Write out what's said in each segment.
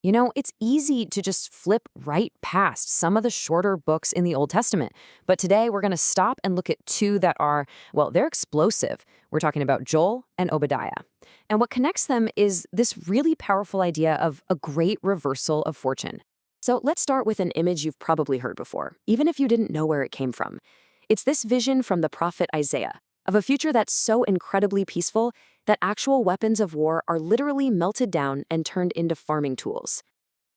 It's easy to just flip right past some of the shorter books in the Old Testament. But today we're going to stop and look at two that are, well, they're explosive. We're talking about Joel and Obadiah. And what connects them is this really powerful idea of a great reversal of fortune. So let's start with an image you've probably heard before, even if you didn't know where it came from. It's this vision from the prophet Isaiah of a future that's so incredibly peaceful that actual weapons of war are literally melted down and turned into farming tools.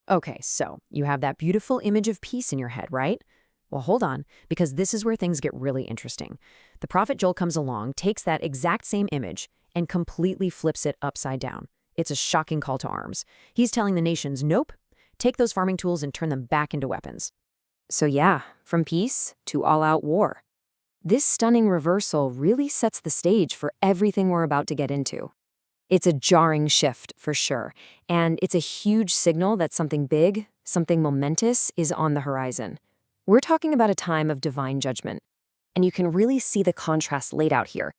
Okay, so you have that beautiful image of peace in your head, right? Well, hold on, because this is where things get really interesting. The prophet Joel comes along, takes that exact same image, and completely flips it upside down. It's a shocking call to arms. He's telling the nations, nope, take those farming tools and turn them back into weapons. So yeah, from peace to all-out war. This stunning reversal really sets the stage for everything we're about to get into. It's a jarring shift, for sure, and it's a huge signal that something big, something momentous, is on the horizon. We're talking about a time of divine judgment, and you can really see the contrast laid out here.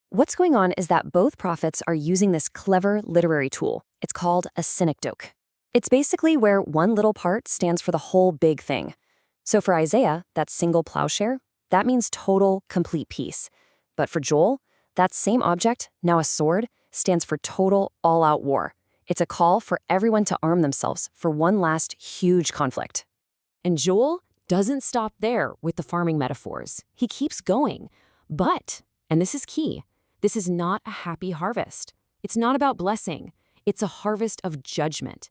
What's going on is that both prophets are using this clever literary tool. It's called a synecdoche. It's basically where one little part stands for the whole big thing. So for Isaiah, that single plowshare, that means total, complete peace. But for Joel, that same object, now a sword, stands for total, all-out war. It's a call for everyone to arm themselves for one last huge conflict. And Joel doesn't stop there with the farming metaphors. He keeps going. But, and this is key, this is not a happy harvest. It's not about blessing. It's a harvest of judgment.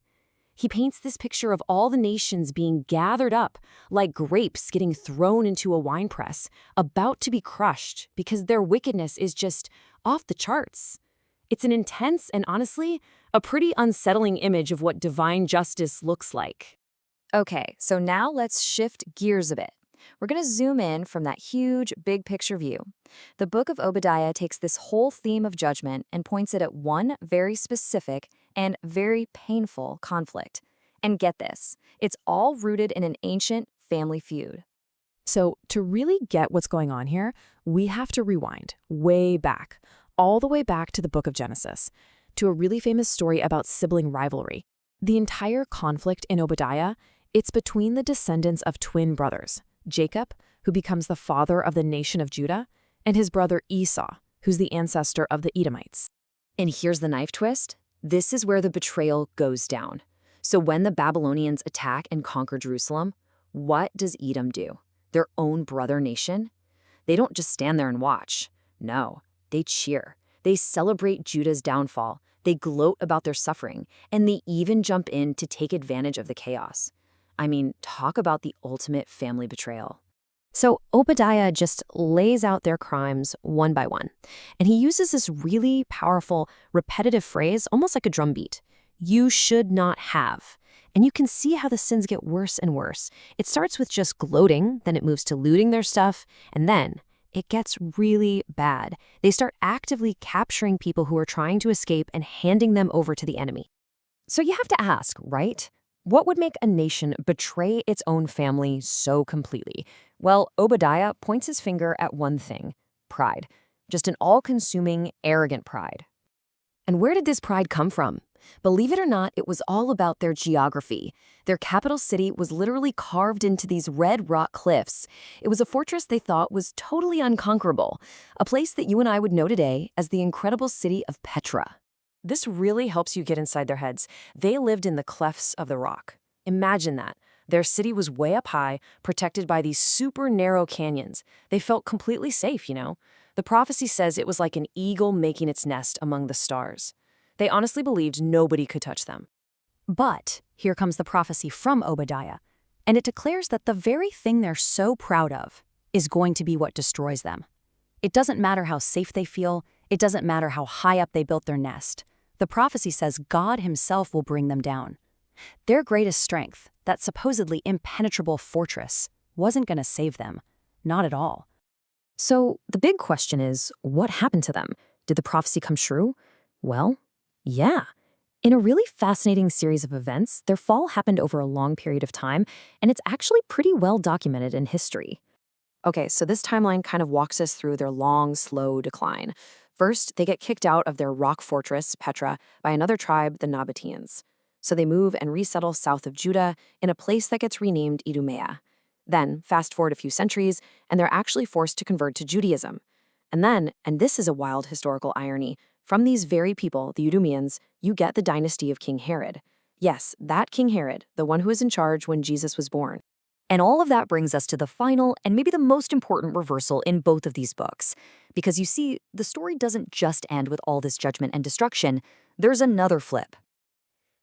He paints this picture of all the nations being gathered up, like grapes getting thrown into a winepress, about to be crushed because their wickedness is just off the charts. It's an intense and honestly, a pretty unsettling image of what divine justice looks like. Okay, so now let's shift gears a bit. We're going to zoom in from that huge, big picture view. The book of Obadiah takes this whole theme of judgment and points it at one very specific and very painful conflict. And get this, it's all rooted in an ancient family feud. So to really get what's going on here, we have to rewind way back, all the way back to the book of Genesis, to a really famous story about sibling rivalry. The entire conflict in Obadiah, it's between the descendants of twin brothers, Jacob, who becomes the father of the nation of Judah, and his brother Esau, who's the ancestor of the Edomites. And here's the knife twist. This is where the betrayal goes down. So when the Babylonians attack and conquer Jerusalem, what does Edom do? Their own brother nation? They don't just stand there and watch. No, they cheer. They celebrate Judah's downfall. They gloat about their suffering, and they even jump in to take advantage of the chaos. I mean, talk about the ultimate family betrayal. So Obadiah just lays out their crimes one by one. And he uses this really powerful, repetitive phrase, almost like a drum beat. You should not have. And you can see how the sins get worse and worse. It starts with just gloating, then it moves to looting their stuff, and then it gets really bad. They start actively capturing people who are trying to escape and handing them over to the enemy. So you have to ask, right? What would make a nation betray its own family so completely? Well, Obadiah points his finger at one thing: pride. Just an all-consuming, arrogant pride. And where did this pride come from? Believe it or not, it was all about their geography. Their capital city was literally carved into these red rock cliffs. It was a fortress they thought was totally unconquerable, a place that you and I would know today as the incredible city of Petra. This really helps you get inside their heads. They lived in the clefts of the rock. Imagine that. Their city was way up high, protected by these super narrow canyons. They felt completely safe, you know. The prophecy says it was like an eagle making its nest among the stars. They honestly believed nobody could touch them. But here comes the prophecy from Obadiah, and it declares that the very thing they're so proud of is going to be what destroys them. It doesn't matter how safe they feel. It doesn't matter how high up they built their nest. The prophecy says God himself will bring them down. Their greatest strength, that supposedly impenetrable fortress, wasn't going to save them. Not at all. So the big question is, what happened to them? Did the prophecy come true? Well, yeah. In a really fascinating series of events, their fall happened over a long period of time, and it's actually pretty well documented in history. Okay, so this timeline kind of walks us through their long, slow decline. First, they get kicked out of their rock fortress, Petra, by another tribe, the Nabateans. So they move and resettle south of Judah in a place that gets renamed Idumea. Then, fast forward a few centuries, and they're actually forced to convert to Judaism. And then, and this is a wild historical irony, from these very people, the Idumeans, you get the dynasty of King Herod. Yes, that King Herod, the one who was in charge when Jesus was born. And all of that brings us to the final and maybe the most important reversal in both of these books. Because you see, the story doesn't just end with all this judgment and destruction, there's another flip.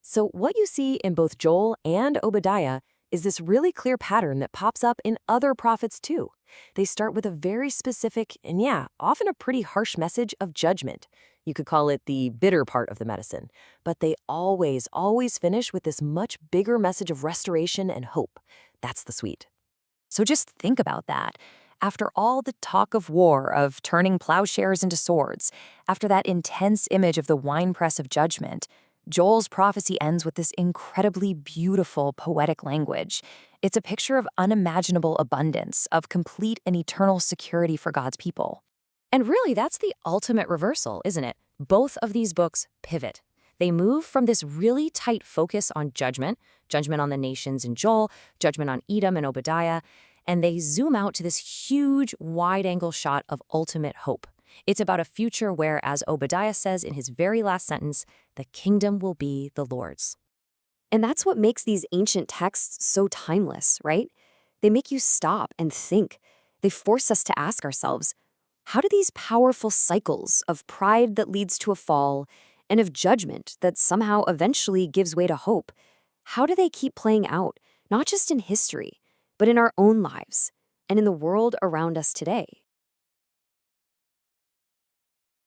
So what you see in both Joel and Obadiah is this really clear pattern that pops up in other prophets too. They start with a very specific and often a pretty harsh message of judgment. You could call it the bitter part of the medicine. But they always finish with this much bigger message of restoration and hope. That's the sweet. So just think about that. After all the talk of war, of turning plowshares into swords, after that intense image of the winepress of judgment, Joel's prophecy ends with this incredibly beautiful poetic language. It's a picture of unimaginable abundance, of complete and eternal security for God's people. And really, that's the ultimate reversal, isn't it? Both of these books pivot. They move from this really tight focus on judgment on the nations in Joel, judgment on Edom and Obadiah, and they zoom out to this huge, wide-angle shot of ultimate hope. It's about a future where, as Obadiah says in his very last sentence, the kingdom will be the Lord's. And that's what makes these ancient texts so timeless, right? They make you stop and think. They force us to ask ourselves, how do these powerful cycles of pride that leads to a fall and of judgment that somehow eventually gives way to hope, how do they keep playing out, not just in history, but in our own lives and in the world around us today?